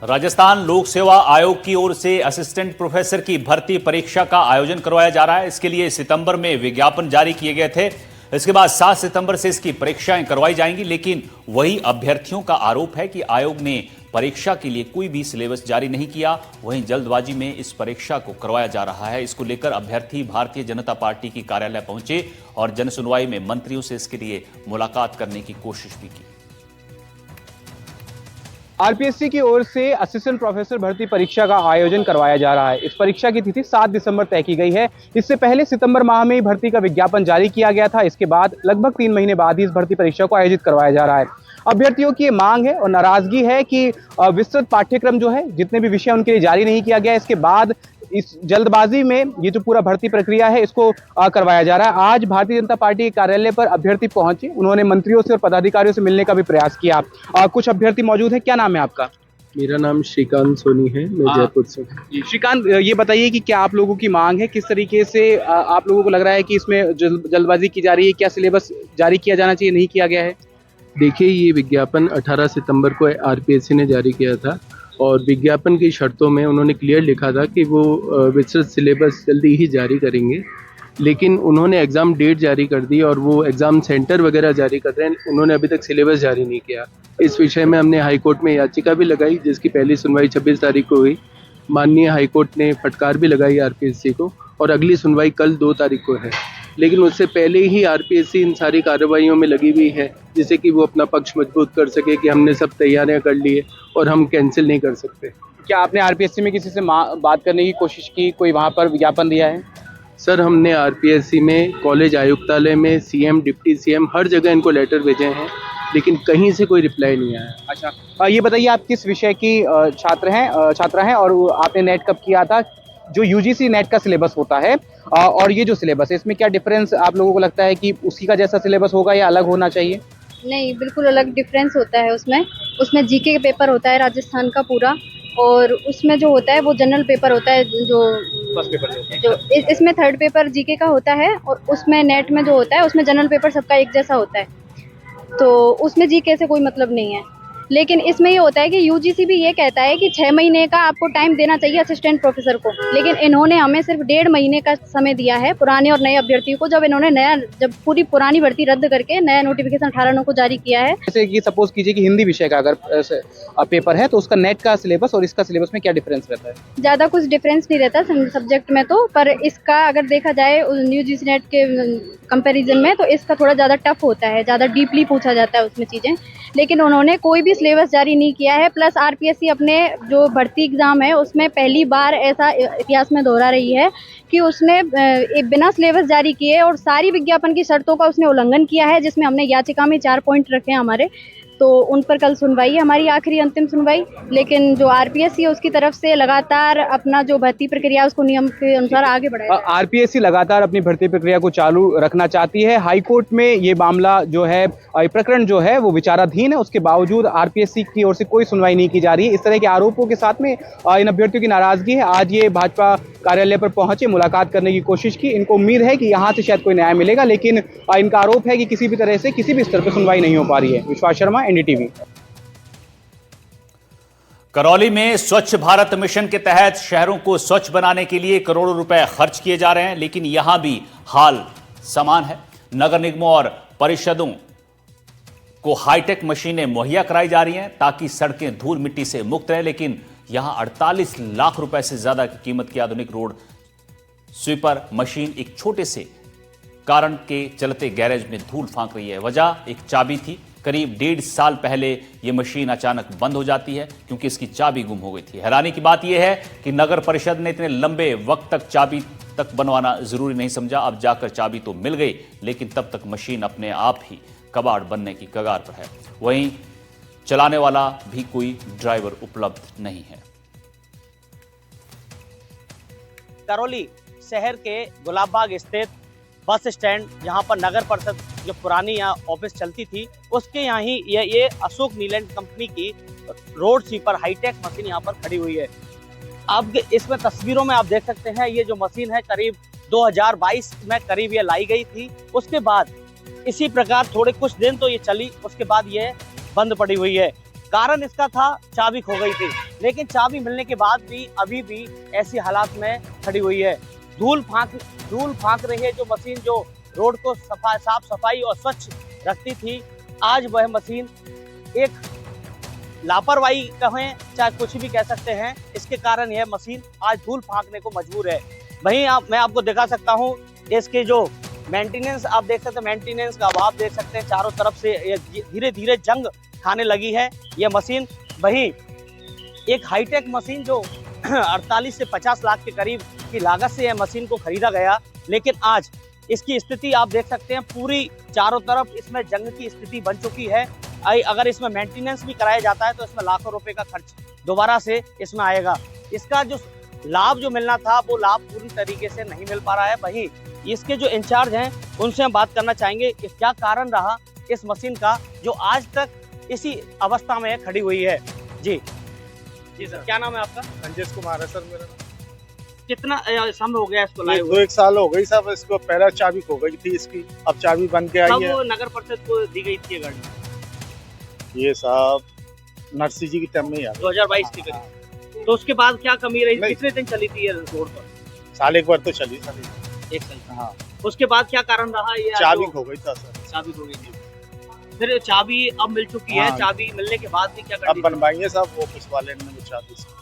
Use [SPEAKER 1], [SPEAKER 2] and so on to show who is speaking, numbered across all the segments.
[SPEAKER 1] राजस्थान लोक सेवा आयोग की ओर से असिस्टेंट प्रोफेसर की भर्ती परीक्षा का आयोजन करवाया जा रहा है। इसके लिए सितंबर में विज्ञापन जारी किए गए थे। इसके बाद 7 सितंबर से इसकी परीक्षाएं करवाई जाएंगी, लेकिन वही अभ्यर्थियों का आरोप है कि आयोग ने परीक्षा के लिए कोई भी सिलेबस जारी नहीं किया। वहीं जल्दबाजी में इस परीक्षा को करवाया जा रहा है। इसको लेकर अभ्यर्थी भारतीय जनता पार्टी की कार्यालय पहुंचे और जनसुनवाई में मंत्रियों से इसके लिए मुलाकात करने की कोशिश भी की।
[SPEAKER 2] आरपीएससी की ओर से असिस्टेंट प्रोफेसर भर्ती परीक्षा का आयोजन करवाया जा रहा है। इस परीक्षा की तिथि 7 दिसंबर तय की गई है। इससे पहले सितंबर माह में ही भर्ती का विज्ञापन जारी किया गया था। इसके बाद लगभग 3 महीने बाद ही इस भर्ती परीक्षा को आयोजित करवाया जा रहा है। अभ्यर्थियों की ये मांग है और नाराजगी है कि विस्तृत पाठ्यक्रम जो है, जितने भी विषय उनके लिए जारी नहीं किया गया। इसके बाद इस जल्दबाजी में ये जो पूरा भर्ती प्रक्रिया है इसको करवाया जा रहा है। आज भारतीय जनता पार्टी के कार्यालय पर अभ्यर्थी पहुंचे, उन्होंने मंत्रियों से और पदाधिकारियों से मिलने का भी प्रयास किया। कुछ अभ्यर्थी मौजूद है। क्या नाम है आपका?
[SPEAKER 3] मेरा नाम श्रीकांत सोनी है, मैं जयपुर से।
[SPEAKER 2] श्रीकांत, ये बताइए कि क्या आप लोगों की मांग है, किस तरीके से आप लोगों को लग रहा है कि इसमें जल्दबाजी की जा रही है? क्या सिलेबस जारी किया जाना चाहिए, नहीं किया गया है?
[SPEAKER 3] देखिए, ये विज्ञापन 18 सितंबर को आरपीएससी ने जारी किया था और विज्ञापन की शर्तों में उन्होंने क्लियर लिखा था कि वो विस्तृत सिलेबस जल्दी ही जारी करेंगे, लेकिन उन्होंने एग्ज़ाम डेट जारी कर दी और वो एग्ज़ाम सेंटर वगैरह जारी कर रहे हैं। उन्होंने अभी तक सिलेबस जारी नहीं किया। इस विषय में हमने हाई कोर्ट में याचिका भी लगाई, जिसकी पहली सुनवाई 26 तारीख को हुई। माननीय हाई कोर्ट ने फटकार भी लगाई आरपीएससी को और अगली सुनवाई कल 2 तारीख को है। लेकिन उससे पहले ही आरपीएससी इन सारी कार्रवाइयों में लगी हुई है, जिससे कि वो अपना पक्ष मजबूत कर सके कि हमने सब तैयारियां कर ली है और हम कैंसिल नहीं कर सकते।
[SPEAKER 2] क्या आपने आरपीएससी में किसी से बात करने की कोशिश की? कोई वहाँ पर विज्ञापन दिया है?
[SPEAKER 3] सर, हमने आरपीएससी में, कॉलेज आयुक्तालय में, सीएम, डिप्टी सीएम, हर जगह इनको लेटर भेजे हैं, लेकिन कहीं से कोई रिप्लाई नहीं आया।
[SPEAKER 2] अच्छा, ये बताइए आप किस विषय की छात्रा हैं और आपने नेट कब किया था? जो यूजीसी नेट का सिलेबस होता है और ये जो सिलेबस है, इसमें क्या डिफरेंस आप लोगों को लगता है कि उसी का जैसा सिलेबस होगा या अलग होना चाहिए?
[SPEAKER 4] नहीं, बिल्कुल अलग डिफरेंस होता है उसमें जीके का पेपर होता है राजस्थान का पूरा, और उसमें जो होता है वो जनरल पेपर होता है, जो
[SPEAKER 2] फर्स्ट पेपर
[SPEAKER 4] जो इसमें थर्ड पेपर जीके का होता है और उसमें नेट में जो होता है उसमें जनरल पेपर सबका एक जैसा होता है, तो उसमें जीके से कोई मतलब नहीं है। लेकिन इसमें ये होता है कि यूजीसी भी ये कहता है कि 6 महीने का आपको टाइम देना चाहिए असिस्टेंट प्रोफेसर को, लेकिन इन्होंने हमें सिर्फ 1.5 महीने का समय दिया है पुराने और नए अभ्यर्थियों को। जब पूरी पुरानी भर्ती रद्द करके नया नोटिफिकेशन 18/9 को जारी किया है।
[SPEAKER 2] जैसे कि सपोज कीजिए कि हिंदी विषय का अगर पेपर है, तो उसका नेट का सिलेबस और इसका सिलेबस में क्या डिफरेंस रहता है?
[SPEAKER 4] ज़्यादा कुछ डिफरेंस नहीं रहता सब्जेक्ट में तो, पर इसका अगर देखा जाए यूजीसी नेट के कंपैरिजन में तो इसका थोड़ा ज़्यादा टफ होता है, ज़्यादा डीपली पूछा जाता है उसमें चीज़ें। लेकिन उन्होंने कोई भी सिलेबस जारी नहीं किया है। प्लस आरपीएससी अपने जो भर्ती एग्जाम है उसमें पहली बार ऐसा इतिहास में दोहरा रही है कि उसने बिना सिलेबस जारी किए और सारी विज्ञापन की शर्तों का उसने उल्लंघन किया है, जिसमें हमने याचिका में 4 पॉइंट रखे हैं हमारे, तो उन पर कल सुनवाई है, हमारी आखिरी अंतिम सुनवाई। लेकिन जो आरपीएससी है उसकी तरफ से लगातार अपना जो भर्ती प्रक्रिया उसको नियम के अनुसार आगे बढ़ाया।
[SPEAKER 2] आरपीएससी लगातार अपनी भर्ती प्रक्रिया को चालू रखना चाहती है। हाईकोर्ट में ये मामला जो है, प्रकरण जो है वो विचाराधीन है। उसके बावजूद आरपीएससी की ओर से कोई सुनवाई नहीं की जा रही है। इस तरह के आरोपों के साथ में इन अभ्यर्थियों की नाराजगी है। आज ये भाजपा कार्यालय पर पहुंचे, मुलाकात करने की कोशिश की। इनको उम्मीद है कि यहाँ से शायद कोई न्याय मिलेगा, लेकिन इनका आरोप है कि किसी भी तरह से किसी भी स्तर पर सुनवाई नहीं हो पा रही है। विश्वास शर्मा, एनडीटीवी।
[SPEAKER 1] करौली में स्वच्छ भारत मिशन के तहत शहरों को स्वच्छ बनाने के लिए करोड़ों रुपए खर्च किए जा रहे हैं, लेकिन यहां भी हाल समान है। नगर निगमों और परिषदों को हाईटेक मशीनें मुहैया कराई जा रही हैं ताकि सड़कें धूल मिट्टी से मुक्त रहें, लेकिन यहां 48 लाख रुपए से ज्यादा की कीमत की आधुनिक रोड स्वीपर मशीन एक छोटे से कारण के चलते गैरेज में धूल फांक रही है। वजह एक चाबी थी। करीब 1.5 साल पहले यह मशीन अचानक बंद हो जाती है क्योंकि इसकी चाबी गुम हो गई थी। हैरानी की बात यह है कि नगर परिषद ने इतने लंबे वक्त तक चाबी तक बनवाना जरूरी नहीं समझा। अब जाकर चाबी तो मिल गई, लेकिन तब तक मशीन अपने आप ही कबाड़ बनने की कगार पर है। वहीं चलाने वाला भी कोई ड्राइवर उपलब्ध नहीं है।
[SPEAKER 5] करौली शहर के गुलाबबाग स्थित बस स्टैंड, जहां पर नगर परिषद जो पुरानी यहाँ ऑफिस चलती थी उसके यहाँ ही ये अशोक नीलैंड कंपनी की रोड स्वीपर हाईटेक मशीन यहाँ पर खड़ी हुई है। अब इसमें तस्वीरों में आप देख सकते हैं, ये जो मशीन है करीब 2022 में करीब ये लाई गई थी। उसके बाद इसी प्रकार थोड़े कुछ दिन तो ये चली, उसके बाद ये बंद पड़ी हुई है। कारण इसका था चाबी खो गई थी, लेकिन चाबी मिलने के बाद भी अभी भी ऐसी हालात में खड़ी हुई है। धूल फांक रही है जो मशीन, जो रोड को साफ सफाई और स्वच्छ रखती थी, आज वह मशीन एक लापरवाही कहें चाहे कुछ भी कह सकते हैं, इसके कारण यह मशीन आज धूल फांकने को मजबूर है। वहीं मैं आपको दिखा सकता हूं इसके जो मेंटेनेंस, आप देख सकते हैं मेंटेनेंस का अभाव देख सकते हैं, चारों तरफ से धीरे धीरे जंग खाने लगी है यह मशीन। वहीं एक हाईटेक मशीन जो 48 से 50 लाख के करीब की लागत से यह मशीन को खरीदा गया, लेकिन आज इसकी स्थिति आप देख सकते हैं, पूरी चारों तरफ इसमें जंग की स्थिति बन चुकी है। अगर इसमें मेंटेनेंस भी कराया जाता है तो इसमें लाखों रुपए का खर्च दोबारा से इसमें आएगा। इसका जो लाभ जो मिलना था वो लाभ पूरी तरीके से नहीं मिल पा रहा है। वहीं इसके जो इंचार्ज हैं उनसे हम बात करना चाहेंगे कि क्या कारण रहा इस मशीन का जो आज तक इसी अवस्था में खड़ी हुई है। जी सर, क्या नाम है आपका?
[SPEAKER 6] संजय कुमार है सर मेरा नाम।
[SPEAKER 5] कितना समय हो गया इसको लाए
[SPEAKER 6] ये
[SPEAKER 5] हुए?
[SPEAKER 6] 2-1 साल हो गई साहब इसको। पहले चाबी खो गई थी इसकी, अब चाबी बन के आई है।
[SPEAKER 5] कब नगर परिषद को दी गई थी ये गाड़ी?
[SPEAKER 6] ये साहब नरसिंह जी की टाइम में ही आ गई।
[SPEAKER 5] 2022 की करीब। तो उसके बाद क्या कमी रही?
[SPEAKER 6] नहीं।
[SPEAKER 5] कितने दिन चली थी ये रोड पर?
[SPEAKER 6] साल एक बार तो चली सर।
[SPEAKER 5] एक साल।
[SPEAKER 6] हाँ,
[SPEAKER 5] उसके बाद क्या कारण रहा ये?
[SPEAKER 6] चाबी खो गई था सर।
[SPEAKER 5] चाबी खो गई थी। फिर चाबी अब मिल चुकी है,
[SPEAKER 6] हाँ।
[SPEAKER 5] चाबी मिलने के बाद भी क्या
[SPEAKER 6] अब बनवाएंगे साहब ऑफिस वाले ने वो चाबी से।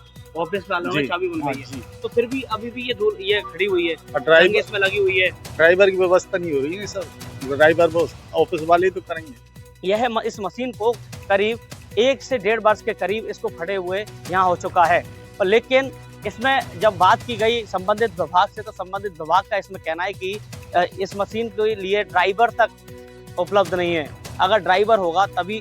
[SPEAKER 5] ऑफिस वालों ने
[SPEAKER 6] जी,
[SPEAKER 5] चाबी बनवाई
[SPEAKER 6] हाँ,
[SPEAKER 5] है।
[SPEAKER 6] जी।
[SPEAKER 5] तो फिर भी अभी भी ये खड़ी हुई है,
[SPEAKER 6] और
[SPEAKER 5] जंग इसमें लगी हुई है।
[SPEAKER 6] ड्राइवर की व्यवस्था नहीं हो रही है सर। ड्राइवर वो ऑफिस वाले ही तो करेंगे।
[SPEAKER 5] यह इस मशीन को करीब 1 से 1.5 वर्ष के करीब इसको खड़े हुए यहाँ हो चुका है। और लेकिन इसमें जब बात की गई संबंधित विभाग से, तो संबंधित विभाग का इसमें कहना है कि इस मशीन के लिए ड्राइवर तक उपलब्ध नहीं है। अगर ड्राइवर होगा तभी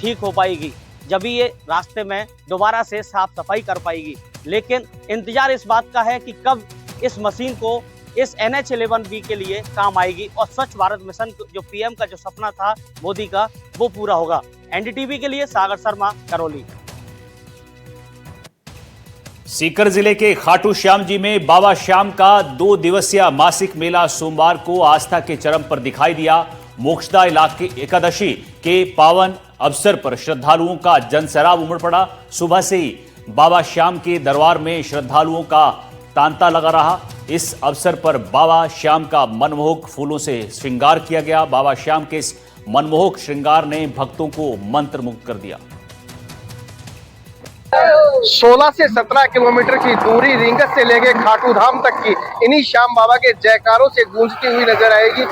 [SPEAKER 5] ठीक हो पाएगी, जब भी ये रास्ते में दोबारा से साफ सफाई कर पाएगी। लेकिन इंतजार इस बात का है कि कब इस मशीन को इस NH11B के लिए काम आएगी और स्वच्छ भारत मिशन जो PM का जो सपना था मोदी का, वो पूरा होगा। NDTV के लिए सागर शर्मा, करौली।
[SPEAKER 1] सीकर जिले के खाटू श्याम जी में बाबा श्याम का 2 दिवसीय मासिक मेला सोमवार को आस्था के चरम पर दिखाई दिया। मोक्षदा इलाके एकादशी के पावन अवसर पर श्रद्धालुओं का जनसैलाब उमड़ पड़ा। सुबह से ही बाबा श्याम के दरबार में श्रद्धालुओं का तांता लगा रहा। इस अवसर पर बाबा श्याम का मनमोहक फूलों से श्रृंगार किया गया। बाबा श्याम के इस मनमोहक श्रृंगार ने भक्तों को मंत्रमुग्ध कर दिया।
[SPEAKER 7] 16 से 17 किलोमीटर की दूरी रींगस से लेके खाटू धाम तक की इन्हीं श्याम बाबा के जयकारों से गूंजती हुई नजर आएगी।